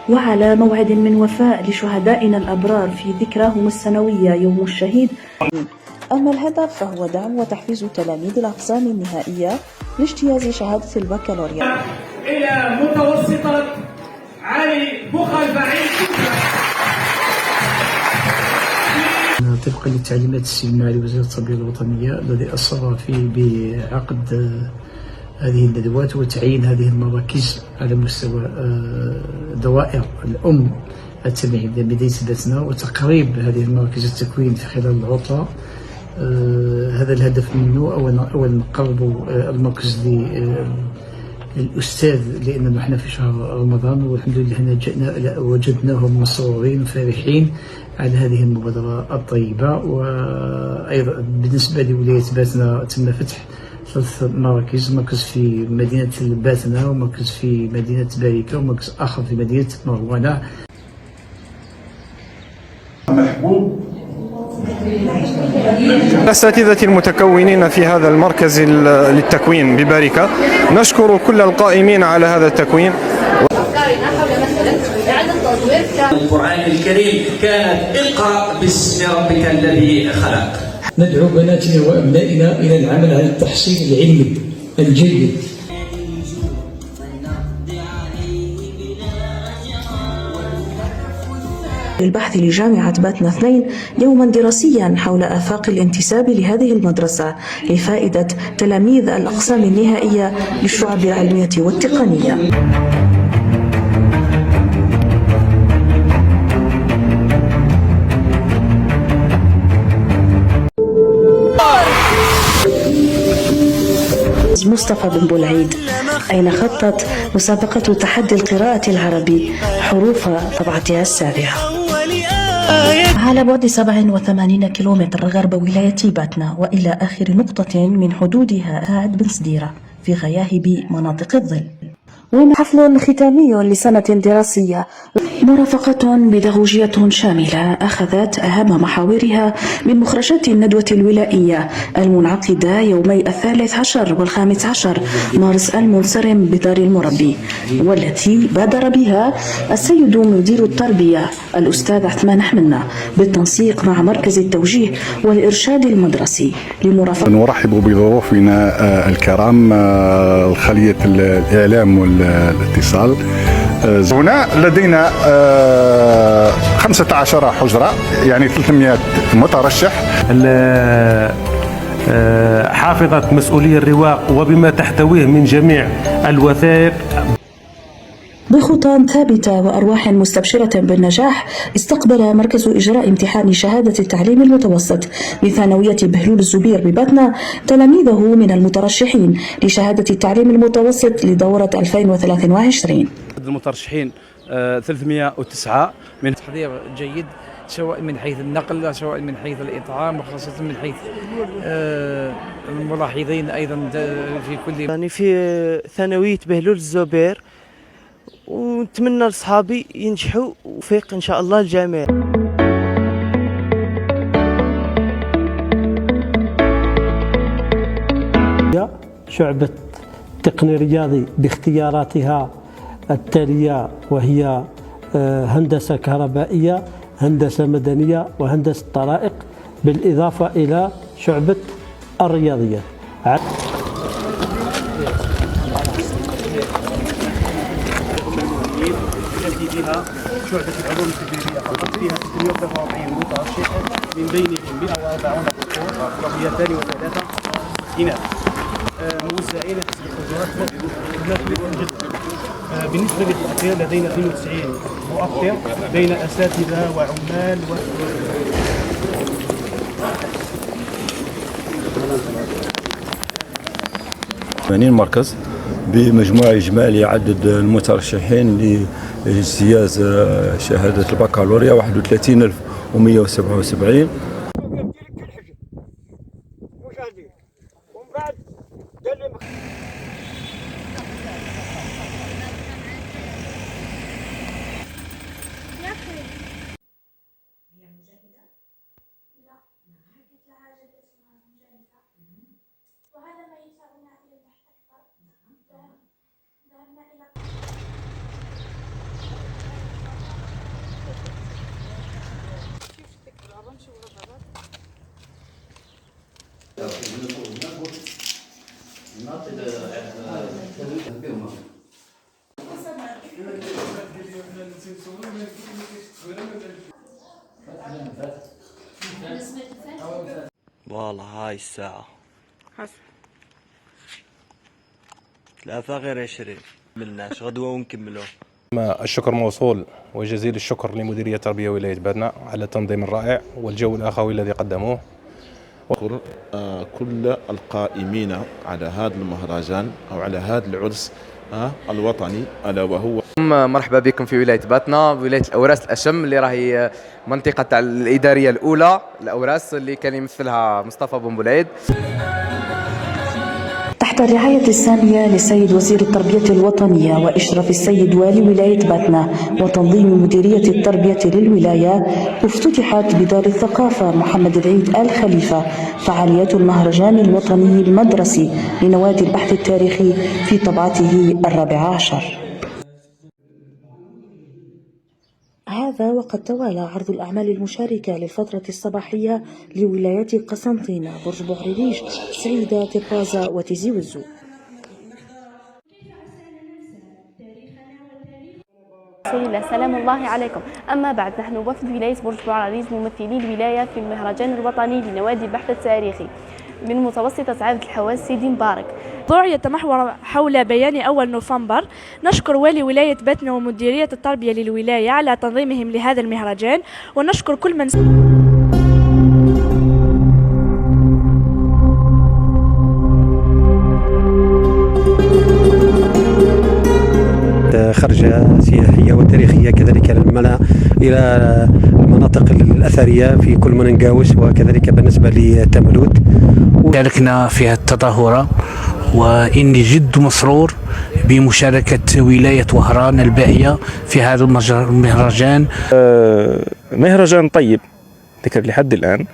وعلى موعد من وفاء لشهدائنا الأبرار في ذكراهم السنوية يوم الشهيد. أما الهدف فهو دعم وتحفيز تلاميذ الأقسام النهائية لاجتياز شهادة البكالوريا. إلى متوسطة علي بوخالفعيد. طبقا للتعليمات السي المعالي وزير التربية الوطنية الذي أصر فيه بعقد هذه الندوات وتعيين هذه المراكز على مستوى دوائر الأم التابعين لمدينة باتنا وتقريب هذه المراكز التكوين في خلال العطلة. هذا الهدف منه. أولا نقرب المركز للأستاذ لأننا نحن في شهر رمضان والحمد لله وجدناهم مسرورين فرحين على هذه المبادرة الطيبة. وأيضا بالنسبة لولاية باتنا تم فتح 3 مراكز، مركز في مدينة باتنا ومركز في مدينة باركة ومركز آخر في مدينة مروانة. الأساتذة المتكونين في هذا المركز للتكوين بباركة، نشكر كل القائمين على هذا التكوين. القرآن الكريم كانت اقرأ باسم ربك الذي خلق. ندعو بناتنا وأبنائنا إلى العمل على التحصيل العلمي الجيد. للبحث لجامعة باتنا 2 يوما دراسيا حول آفاق الانتساب لهذه المدرسة لفائدة تلاميذ الأقسام النهائية للشعب العلمية والتقنية. مصطفى بن بولعيد، أين خطت مسابقة تحدي القراءة العربي حروف طبعتها السابعة. على بعد 87 كيلومتر غرب ولاية باتنا وإلى آخر نقطة من حدودها هاد بن صديرة في غياهب مناطق الظل. وحفل ختامي لسنة دراسية، مرافقة بيداغوجية شاملة أخذت أهم محاورها من مخرجات الندوة الولائية المنعقدة يومي 13 و15 مارس المنصرم بدار المربي، والتي بادر بها السيد مدير التربية الأستاذ عثمان حمنا بالتنسيق مع مركز التوجيه والإرشاد المدرسي لمرافقة. نرحب بضيوفنا الكرام خلية الإعلام والاتصال. هنا لدينا 15 حجرة، يعني 300 مترشح. حافظة مسؤولية الرواق وبما تحتويه من جميع الوثائق. بخطى ثابتة وأرواح مستبشرة بالنجاح، استقبل مركز إجراء امتحان شهادة التعليم المتوسط بثانوية بهلول الزبير بباتنا تلاميذه من المترشحين لشهادة التعليم المتوسط لدورة 2023. المترشحين 309 من تحضير جيد، سواء من حيث النقل سواء من حيث الإطعام وخاصة من حيث الملاحظين أيضا في كل يعني في ثانوية بهلول الزبير، ونتمنى لصحابي ينجحوا وفيق إن شاء الله الجميع. شعبة التقني الرياضي باختياراتها التالية، وهي هندسة كهربائية، هندسة مدنية، وهندسة طرائق، بالإضافة إلى شعبة الرياضيات. فيها شعبة العلوم التجريبية فقط، فيها 643 مترشح من بينهم 140 ذكور و203 إناث موزعين حسب الحجرات جدا. بالنسبة للتأطير لدينا 92 مؤطر بين أساتذة وعمال 80 مركز بمجموع إجمالي عدد المترشحين لاجتياز شهادة البكالوريا 31177. والله هاي الساعة 3 غير 20 ملناش غدوة ونكملوه. الشكر موصول وجزيل الشكر لمديرية التربية ولاية باتنا على التنظيم الرائع والجو الأخوي الذي قدموه. أشكر كل القائمين على هذا المهرجان أو على هذا العرس الوطني، ألا وهو مرحبا بكم في ولاية باتنا، ولاية الأوراس الأشم اللي راهي منطقة الإدارية الأولى الأوراس اللي كان يمثلها مصطفى بن بولعيد. تحت الرعاية السامية للسيد وزير التربية الوطنية وإشراف السيد والي ولاية باتنا وتنظيم مديرية التربية للولاية، افتتحت بدار الثقافة محمد العيد آل خليفة فعاليات المهرجان الوطني المدرسي لنوادي البحث التاريخي في طبعته 14. هذا وقد توالى عرض الأعمال المشاركة للفترة الصباحية لولايات قسنطينة، برج بوعريريش، سعيدة، طرابزة وتيزي وزو. سلام الله عليكم. أما بعد، نحن وفد ولاية برج بوعريريش ممثلي الولاية في المهرجان الوطني لنوادي البحث التاريخي من متوسطة عابد الحواس سيدي مبارك. الموضوع يتمحور حول بيان أول نوفمبر. نشكر والي ولاية باتنا ومديرية التربية للولاية على تنظيمهم لهذا المهرجان، ونشكر كل من خرجة سياحية وتاريخية كذلك إلى المناطق الأثرية في كل من نقاوس، وكذلك بالنسبة لتملود. شاركنا في التظاهرة، وإني جد مسرور بمشاركة ولاية وهران الباقية في هذا المهرجان. مهرجان طيب ذكر لحد الآن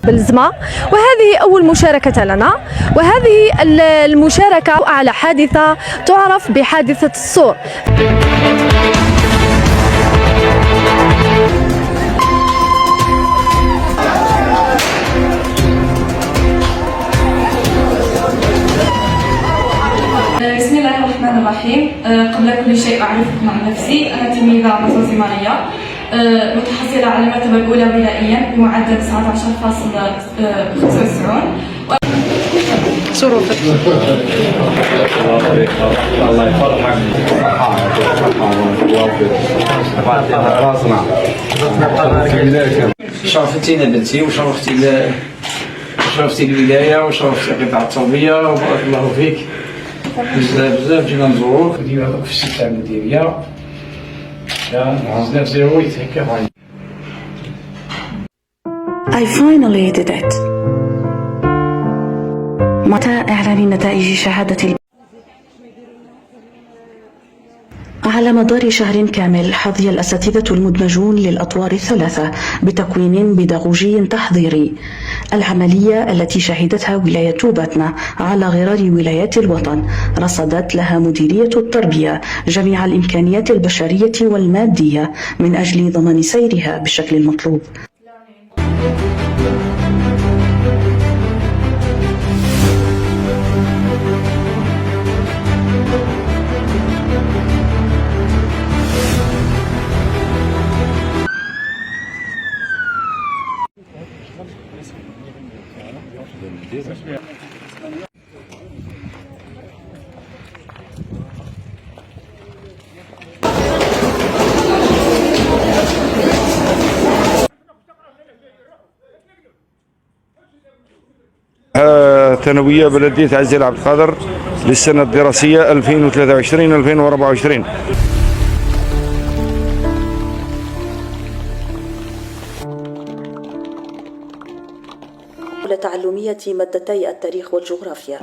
بالزمة، وهذه أول مشاركة لنا، وهذه المشاركة على حادثة تعرف بحادثة الصور. بسم الله الرحمن الرحيم. قبل كل شيء أعرفكم عن نفسي. أنا تلميذة مصر زمانية متحصلة على المرتبة الأولى ولائيا بمعدل 19.95. شروطك. الله يفرحك. شرفتينا بنتي وشرفتي الولاية وشرفتي قطاع التربية، وبارك الله فيك. بزاف جينا نزوروك ديما هذوك في السي تاع المديرية. بزاف زيرويت هكا. I finally did it. متى إعلان نتائج شهادة على مدار شهر كامل حظي الأساتذة المدمجون للأطوار الثلاثة بتكوين بيداغوجي تحضيري. العملية التي شهدتها ولاية باتنا على غرار ولايات الوطن رصدت لها مديرية التربية جميع الإمكانيات البشرية والمادية من أجل ضمان سيرها بالشكل المطلوب. ثانوية بلدية عزيز عبد القادر للسنة الدراسية 2023-2024. تعلمية مادتي التاريخ والجغرافيا.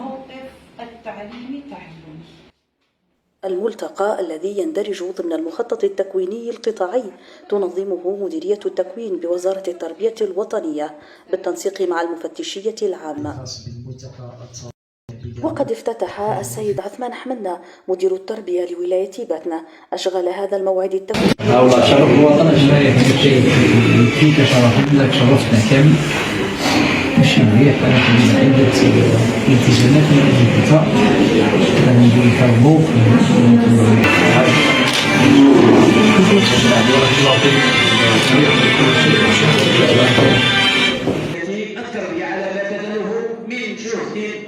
الملتقى الذي يندرج ضمن المخطط التكويني القطاعي تنظمه مديرية التكوين بوزارة التربية الوطنية بالتنسيق مع المفتشية العامة. وقد افتتح السيد عثمان حمدنا مدير التربية لولاية باتنا أشغال هذا الموعد التفويضي. والله شرف الوطن أجمعين شيء فيك شرف لك شرفتنا كامل ماشي مليح أنا كنت عدة التزامات من أجل الدفاع ندير كربو التربية على ما بذله من جهد.